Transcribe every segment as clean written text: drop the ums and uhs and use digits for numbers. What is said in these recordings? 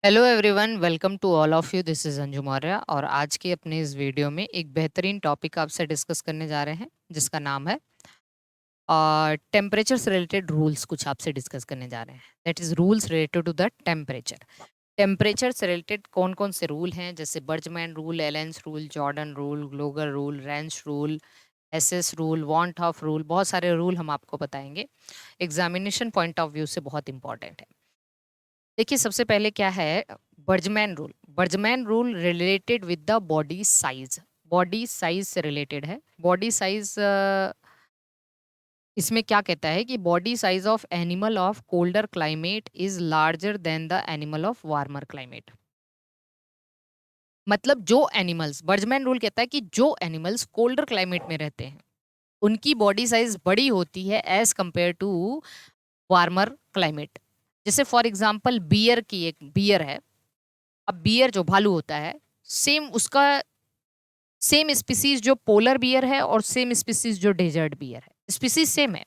Hello everyone, welcome to all of you. This is Anju Maurya और आज के अपने इस वीडियो में एक बेहतरीन टॉपिक आपसे डिस्कस करने जा रहे हैं जिसका नाम है टेम्परेचर से रिलेटेड रूल्स। कुछ आपसे डिस्कस करने जा रहे हैं, that is rules related to the temperature. Temperature से रिलेटेड कौन कौन से रूल हैं, जैसे Bergmann rule, Allen's rule, Jordan rule, Gloger rule, Rensch rule, SS rule, van Hoff rule, बहुत सारे रूल हम आपको बताएंगे। एग्जामिनेशन पॉइंट ऑफ व्यू से बहुत इंपॉर्टेंट है। देखिए, सबसे पहले क्या है Bergmann rule. Bergmann rule related with the body size. Body size से रिलेटेड है। बॉडी साइज इसमें क्या कहता है कि body size of animal of colder climate is larger than the animal of warmer climate. मतलब जो एनिमल्स, बर्जमैन रूल कहता है कि जो एनिमल्स कोल्डर क्लाइमेट में रहते हैं उनकी बॉडी साइज बड़ी होती है as compare to warmer climate. जैसे फॉर एग्जांपल बियर की एक बियर है। अब बियर जो भालू होता है, सेम उसका सेम स्पीसीज जो पोलर बियर है और सेम स्पीसीज जो डेजर्ट बियर है, स्पीसीज सेम है।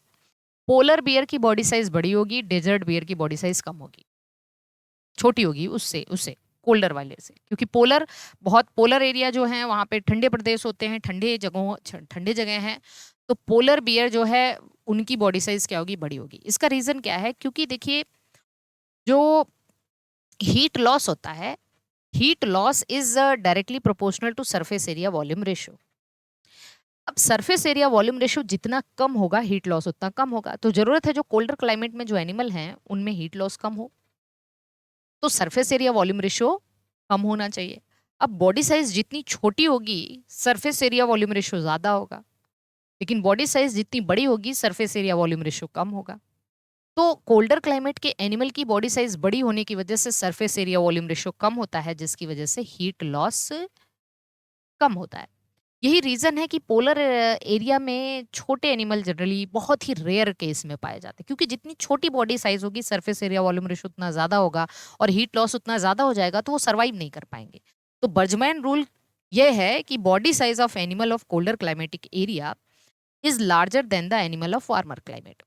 पोलर बियर की बॉडी साइज बड़ी होगी, डेजर्ट बियर की बॉडी साइज कम होगी, छोटी होगी उससे उससे कोल्डर वाले से, क्योंकि पोलर बहुत पोलर एरिया जो है वहाँ पे ठंडे प्रदेश होते हैं, ठंडे जगह हैं। तो पोलर बियर जो है उनकी बॉडी साइज क्या होगी, बड़ी होगी। इसका रीजन क्या है, क्योंकि देखिए जो हीट लॉस होता है, heat loss is directly proportional to surface area volume ratio. अब सरफेस एरिया वॉल्यूम रेशियो जितना कम होगा हीट लॉस उतना कम होगा। तो जरूरत है जो कोल्डर क्लाइमेट में जो एनिमल हैं उनमें हीट लॉस कम हो, तो सरफेस एरिया वॉल्यूम रेशियो कम होना चाहिए। अब बॉडी साइज जितनी छोटी होगी सरफेस एरिया वॉल्यूम रेशियो ज्यादा होगा, लेकिन बॉडी साइज जितनी बड़ी होगी सरफेस एरिया वॉल्यूम रेशियो कम होगा। तो कोल्डर क्लाइमेट के एनिमल की बॉडी साइज बड़ी होने की वजह से सरफेस एरिया वॉल्यूम रेशियो कम होता है, जिसकी वजह से हीट लॉस कम होता है। यही रीजन है कि पोलर एरिया में छोटे एनिमल जनरली बहुत ही रेयर केस में पाए जाते हैं, क्योंकि जितनी छोटी बॉडी साइज होगी सरफेस एरिया वॉल्यूम रेशियो उतना ज्यादा होगा और हीट लॉस उतना ज्यादा हो जाएगा, तो वो सर्वाइव नहीं कर पाएंगे। तो बर्जमैन रूल ये है कि body size of animal of colder climatic area is larger than the animal of warmer climate.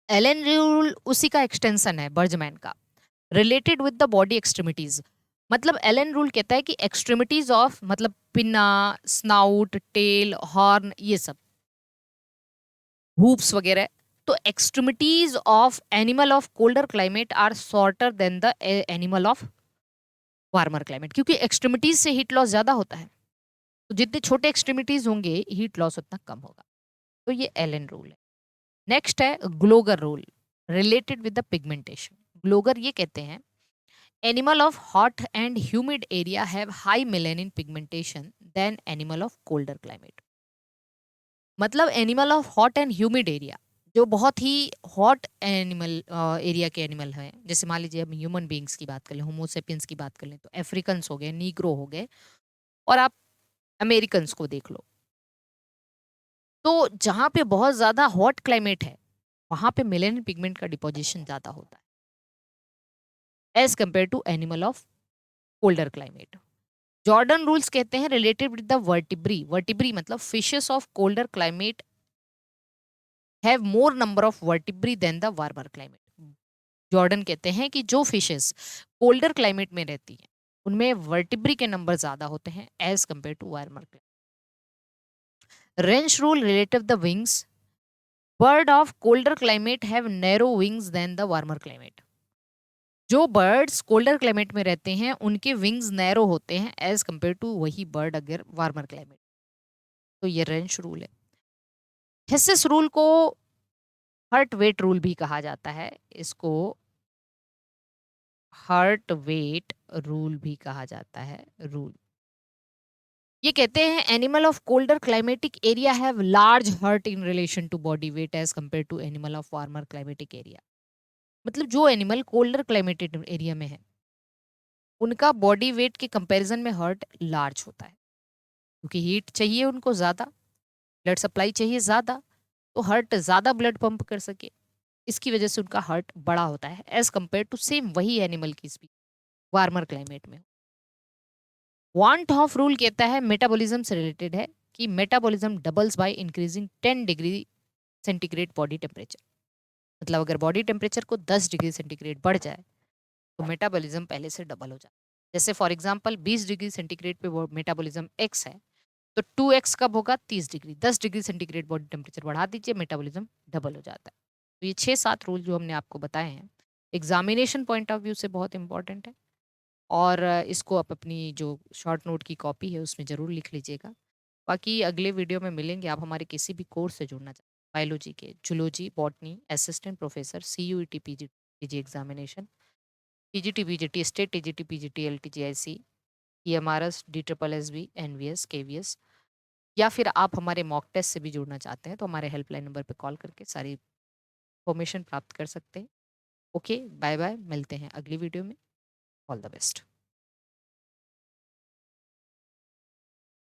Allen rule उसी का एक्सटेंशन है बर्जमैन का, related with the body extremities. मतलब एलन रूल कहता है कि एक्सट्रीमिटीज ऑफ मतलब पिन्ना, स्नाउट, टेल, हॉर्न, ये सब हूप्स वगैरह, तो extremities of animal of colder climate are shorter than the animal of warmer climate, क्योंकि एक्सट्रीमिटीज से हीट लॉस ज्यादा होता है। तो जितने छोटे एक्सट्रीमिटीज होंगे हीट लॉस उतना कम होगा। तो ये एलन रूल है। नेक्स्ट है Gloger rule, related with the pigmentation. Gloger ये कहते हैं animal of hot and humid area have high melanin pigmentation than animal of colder climate। मतलब animal of hot and humid area, जो बहुत ही hot animal area के animal हैं, जैसे मान लीजिए हम ह्यूमन बींग्स की बात कर लें, होमोसेपियंस की बात कर लें, तो अफ्रीकन्स हो गए, नीग्रो हो गए, और आप अमेरिकन्स को देख लो। तो जहाँ पे बहुत ज़्यादा हॉट क्लाइमेट है वहाँ पे मेलेनिन पिगमेंट का डिपोजिशन ज़्यादा होता है as compare to animal of colder climate. Jordan rules कहते हैं related with the vertebrae. Vertebrae मतलब fishes of colder climate have more number of vertebrae than the warmer climate. Jordan कहते हैं कि जो फिशेस कोल्डर क्लाइमेट में रहती हैं उनमें वर्टिब्री के नंबर ज्यादा होते हैं as compare to warmer climate. Rensch rule related the wings. Bird of colder climate have narrow wings than the warmer climate. जो बर्ड्स कोल्डर क्लाइमेट में रहते हैं उनके विंग्स नैरो होते हैं एज कंपेयर टू वही बर्ड अगर वार्मर क्लाइमेट। तो ये रेंच रूल है। हेसेस रूल को हर्ट वेट रूल भी कहा जाता है, इसको हर्ट वेट रूल भी कहा जाता है। रूल ये कहते हैं animal of colder climatic area have large heart in relation to body weight as compare to animal of warmer climatic area. मतलब जो एनिमल कोल्डर क्लाइमेटिक एरिया में है उनका बॉडी वेट के कंपैरिजन में हर्ट लार्ज होता है, क्योंकि हीट चाहिए उनको ज्यादा, ब्लड सप्लाई चाहिए ज्यादा, तो हर्ट ज्यादा ब्लड पंप कर सके, इसकी वजह से उनका हार्ट बड़ा होता है एज कंपेयर टू सेम वही एनिमल की स्पीड वार्मर क्लाइमेट में। वांट ऑफ रूल कहता है मेटाबॉलिज्म से रिलेटेड है कि metabolism doubles by increasing 10 degree centigrade body temperature. मतलब अगर बॉडी टेम्परेचर को 10 डिग्री सेंटीग्रेड बढ़ जाए तो मेटाबॉलिज्म पहले से डबल हो जाता है। जैसे फॉर एग्जांपल 20 डिग्री सेंटीग्रेड पे वो मेटाबॉलिज्म एक्स है, तो 2x कब होगा? 30 degree. 10 degree centigrade body temperature बढ़ा दीजिए, मेटाबॉलिज्म डबल हो जाता है। तो ये 6-7 रूल जो हमने आपको बताए हैं, एग्जामिनेशन पॉइंट ऑफ व्यू से बहुत इंपॉर्टेंट है, और इसको आप अपनी जो शॉर्ट नोट की कॉपी है उसमें ज़रूर लिख लीजिएगा। बाकी अगले वीडियो में मिलेंगे। आप हमारे किसी भी कोर्स से जुड़ना चाहें, बायोलॉजी के, zoology, botany, assistant professor, CUET PG examination, TGT PGT state, TGT PGT LTGIC, EMRS, DSSB, NVS, KVS, या फिर आप हमारे मॉक टेस्ट से भी जुड़ना चाहते हैं तो हमारे हेल्पलाइन नंबर पर कॉल करके सारी इन्फॉर्मेशन प्राप्त कर सकते हैं। ओके, बाय बाय, मिलते हैं अगली वीडियो में। All the best.